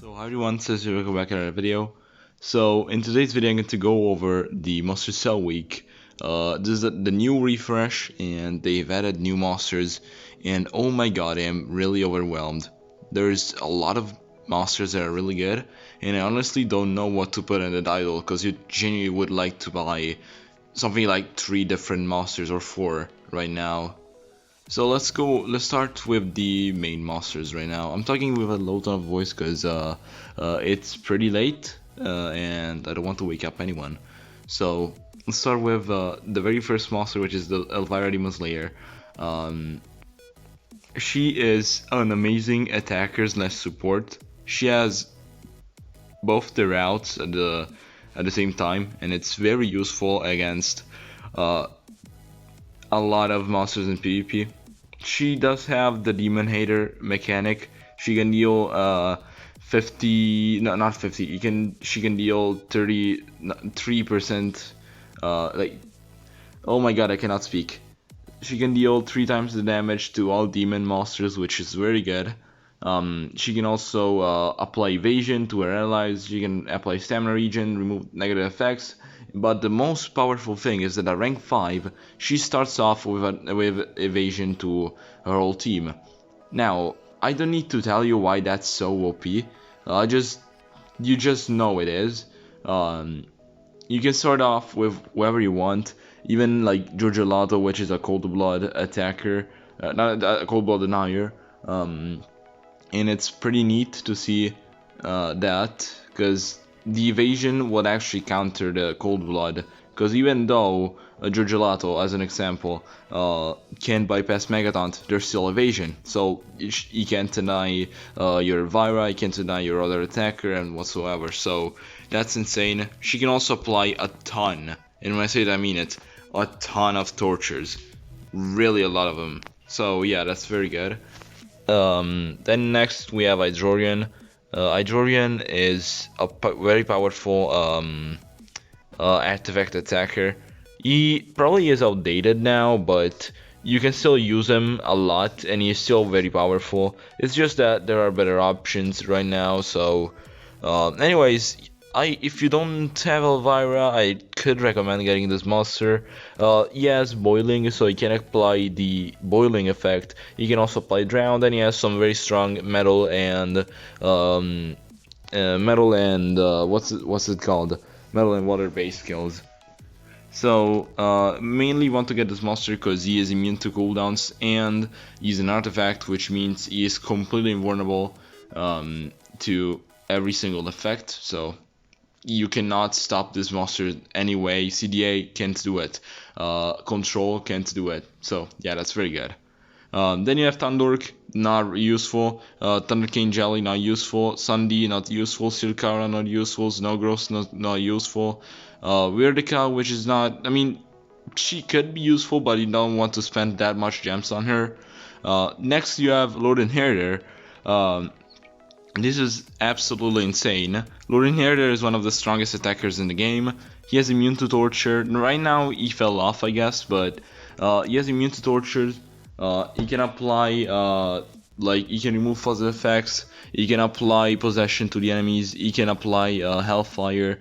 So hi everyone, says welcome back to another video. So in today's video I'm going to go over the Monster Cell week. This is the new refresh and they've added new monsters and oh my god, I am really overwhelmed. There's a lot of monsters that are really good and I honestly don't know what to put in the title because you genuinely would like to buy something like 3 different monsters or 4 right now. So let's start with the main monsters right now. I'm talking with a low tone of voice because it's pretty late and I don't want to wake up anyone. So let's start with the very first monster, which is the Elvira Demon Slayer. Um, she is an amazing attacker slash support. She has both the routes at the same time, and it's very useful against uh, a lot of monsters in PvP. She does have the Demon Hater mechanic. She can deal 50, no, not 50. She can deal 33%. Like, oh my god, I cannot speak. She can deal 3 times the damage to all demon monsters, which is very good. She can also apply evasion to her allies. She can apply stamina regen, remove negative effects. But the most powerful thing is that at rank 5, she starts off with evasion to her whole team. Now, I don't need to tell you why that's so OP. You just know it is. You can start off with whoever you want, even like Gelato, which is a cold blood attacker, not a cold blood denier. And it's pretty neat to see that, because the evasion would actually counter the cold blood. Because even though Gelato, as an example, can bypass Megataunt, there's still evasion. So you can't deny your Elvira, you can't deny your other attacker, and whatsoever. So that's insane. She can also apply a ton, and when I say that I mean it, a ton of tortures. Really a lot of them. So yeah, that's very good. Then next we have Hydrorian. Hydrorian is a very powerful artifact attacker. He probably is outdated now, but you can still use him a lot and he's still very powerful. It's just that there are better options right now, so anyways, if you don't have Elvira, I could recommend getting this monster. He has boiling, so he can apply the boiling effect. He can also apply drown, and he has some very strong metal and what's it called? Metal and water based skills. So mainly want to get this monster because he is immune to cooldowns and he's an artifact, which means he is completely invulnerable to every single effect. So you cannot stop this monster anyway. CDA can't do it. Control can't do it. So yeah, that's very good. Then you have Tandork, not useful. Thunder Cane Jelly, not useful. Sundi, not useful. Silkara, not useful. Snowgross, not useful. Weirdica, which is not. I mean, she could be useful, but you don't want to spend that much gems on her. Next, you have Lord Inheritor. This is absolutely insane. Lord Inheritor is one of the strongest attackers in the game. He has immune to torture. Right now he fell off, I guess, but he has immune to torture. He can apply he can remove fuzzy effects. He can apply possession to the enemies. He can apply hellfire.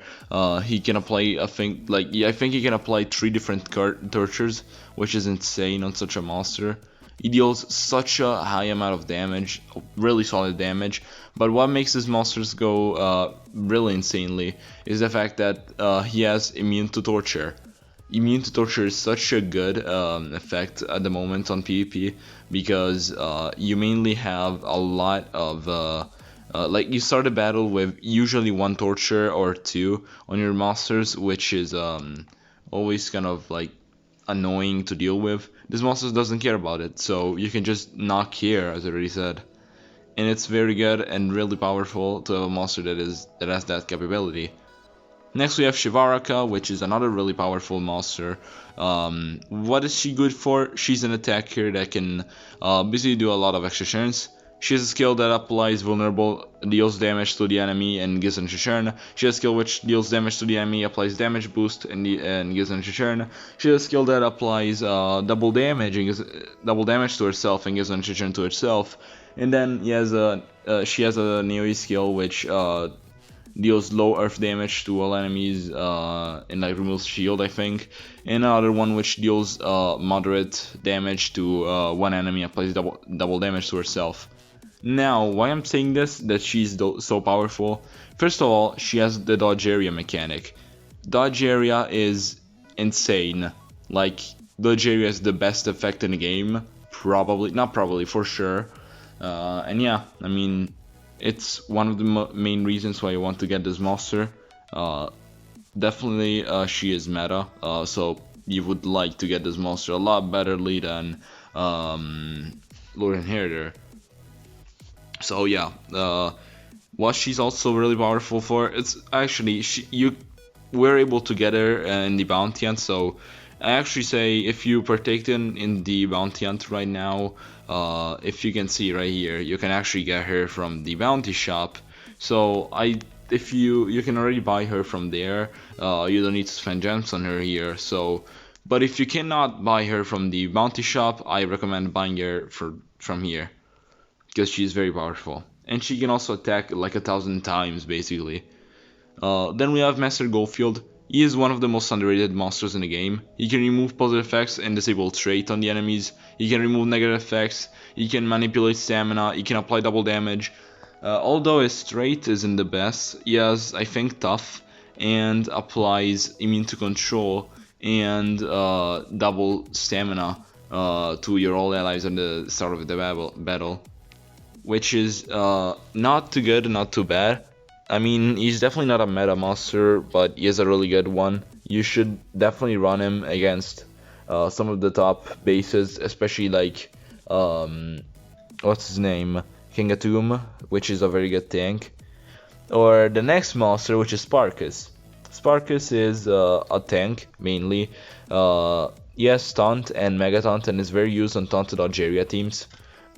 He can apply I think he can apply 3 different tortures, which is insane on such a monster. He deals such a high amount of damage, really solid damage. But what makes his monsters go really insanely is the fact that he has immune to torture. Immune to torture is such a good effect at the moment on PvP because you mainly have a lot of you start a battle with usually 1 torture or 2 on your monsters, which is always kind of like annoying to deal with. This monster doesn't care about it, so you can just knock here, as I already said. And it's very good and really powerful to have a monster that has that capability. Next we have Shivarak, which is another really powerful monster. What is she good for? She's an attacker that can basically do a lot of extra turns. She has a skill that applies vulnerable, deals damage to the enemy, and gives an extra turn. She has a skill which deals damage to the enemy, applies damage boost, and gives an extra turn. She has a skill that applies double damage to herself and gives an extra turn to herself. And then she has a AoE skill which deals low earth damage to all enemies and like removes shield, I think. And another one which deals moderate damage to one enemy, applies double damage to herself. Now, why I'm saying this, that she's so powerful? First of all, she has the dodge area mechanic. Dodge area is insane. Like, dodge area is the best effect in the game. Probably, not probably, for sure. And yeah, I mean, it's one of the main reasons why I want to get this monster. Definitely, she is meta, so you would like to get this monster a lot betterly than Lord Inheritor. So yeah, what she's also really powerful for, it's actually you were able to get her in the bounty hunt. So I actually say if you partake in the bounty hunt right now, if you can see right here, you can actually get her from the bounty shop. So if you can already buy her from there, you don't need to spend gems on her here. So, but if you cannot buy her from the bounty shop, I recommend buying her from here, because she's very powerful, and she can also attack like 1,000 times basically. Then we have Master Goldfield. He is one of the most underrated monsters in the game. He can remove positive effects and disable trait on the enemies. He can remove negative effects. He can manipulate stamina. He can apply double damage. Although his trait isn't the best, he has, I think, tough and applies immune to control and double stamina to your all allies at the start of the battle. Which is not too good, not too bad. I mean, he's definitely not a meta monster, but he is a really good one. You should definitely run him against some of the top bases, especially like, what's his name? King Atum, which is a very good tank. Or the next monster, which is Sparkus. Sparkus is a tank, mainly. He has Taunt and Mega Taunt, and is very used on Taunt to dodge area teams.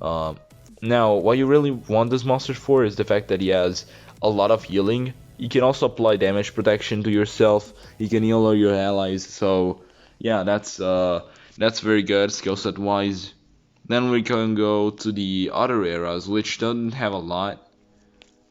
Now, what you really want this monster for is the fact that he has a lot of healing. He can also apply damage protection to yourself. He can heal all your allies. So, yeah, that's very good skill set wise. Then we can go to the other eras, which don't have a lot,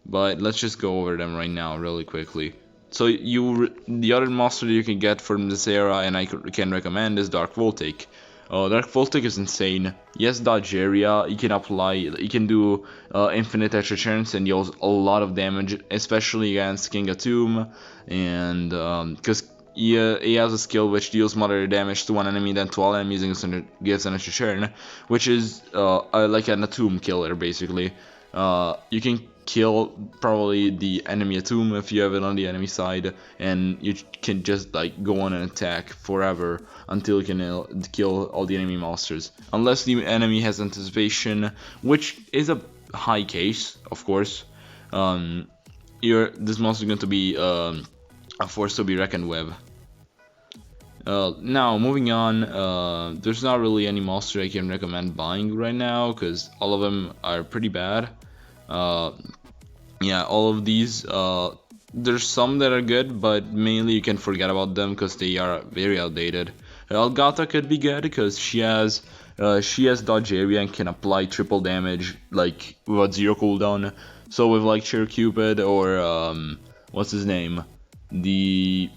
but let's just go over them right now really quickly. So the other monster you can get from this era, and I can recommend, is Dark Voltaic. Dark Voltaic is insane. Yes, dodge area. He can do infinite extra turns and deals a lot of damage, especially against King Atum, and because he has a skill which deals moderate damage to one enemy, then to all enemies, and gives an extra turn, which is like an Atum killer basically. You can kill probably the enemy Atum if you have it on the enemy side, and you can just like go on and attack forever until you can kill all the enemy monsters, unless the enemy has anticipation, which is a high case, of course. This monster is going to be a force to be reckoned with. Now, moving on, there's not really any monster I can recommend buying right now, because all of them are pretty bad. Yeah, all of these, there's some that are good, but mainly you can forget about them because they are very outdated. Elgata could be good because she has dodge area and can apply triple damage like without 0 cooldown. So with like Cheer Cupid or what's his name, the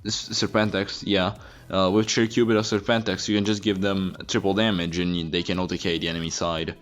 Serpentex, yeah. With Cheer Cupid or Serpentex, you can just give them triple damage and they can OTK the enemy side.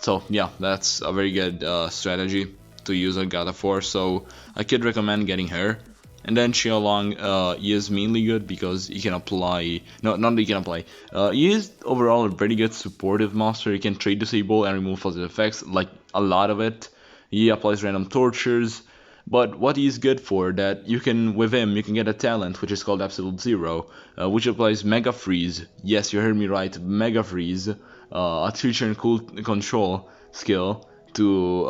So yeah, that's a very good strategy to use Elgata for. So I could recommend getting her. And then Xiaolong, he is mainly good because he can apply. No, not that he can apply. He is overall a pretty good supportive monster. He can trade disable and remove positive effects, like a lot of it. He applies random tortures. But what he's good for, that you can, with him, you can get a talent which is called Absolute Zero, which applies Mega Freeze. Yes, you heard me right, Mega Freeze, a 3-turn control skill to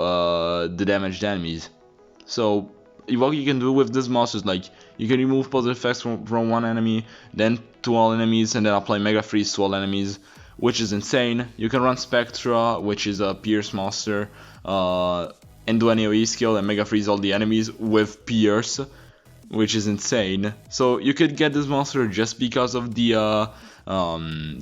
the damaged enemies. So what you can do with this monster is like you can remove positive effects from one enemy, then to all enemies, and then apply Mega Freeze to all enemies, which is insane. You can run Spectra, which is a Pierce monster, and do an AoE skill and Mega Freeze all the enemies with Pierce, which is insane. So you could get this monster just because of the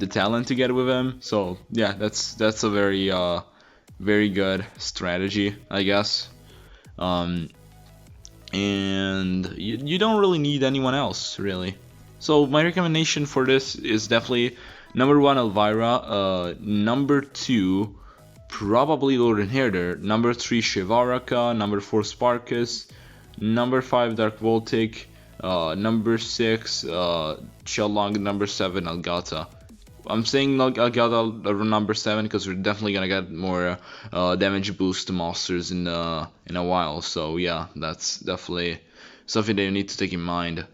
talent to get with him. So yeah, that's a very good strategy, I guess. And you don't really need anyone else, really. So my recommendation for this is definitely number 1 Elvira, number 2 probably Lord Inheritor, number 3 Shivarak, number 4 Sparkus, number 5 Dark Voltaic, number 6 Shellong, number 7 Elgata. I'm saying Elgata number 7 because we're definitely gonna get more damage boost monsters in a while. So yeah, that's definitely something that you need to take in mind.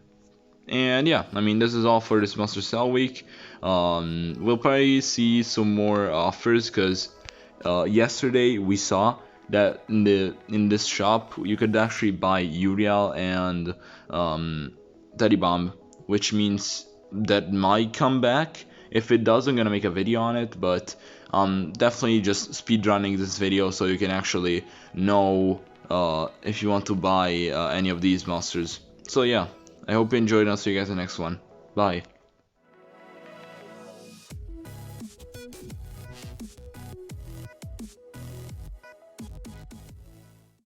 And yeah, I mean, this is all for this Monster Cell week. We'll probably see some more offers because yesterday we saw that in this shop you could actually buy Uriel and Teddy Bomb, which means that might come back. If it does, I'm gonna make a video on it, but definitely just speedrunning this video so you can actually know if you want to buy any of these monsters. So yeah, I hope you enjoyed, and I'll see you guys in the next one. Bye.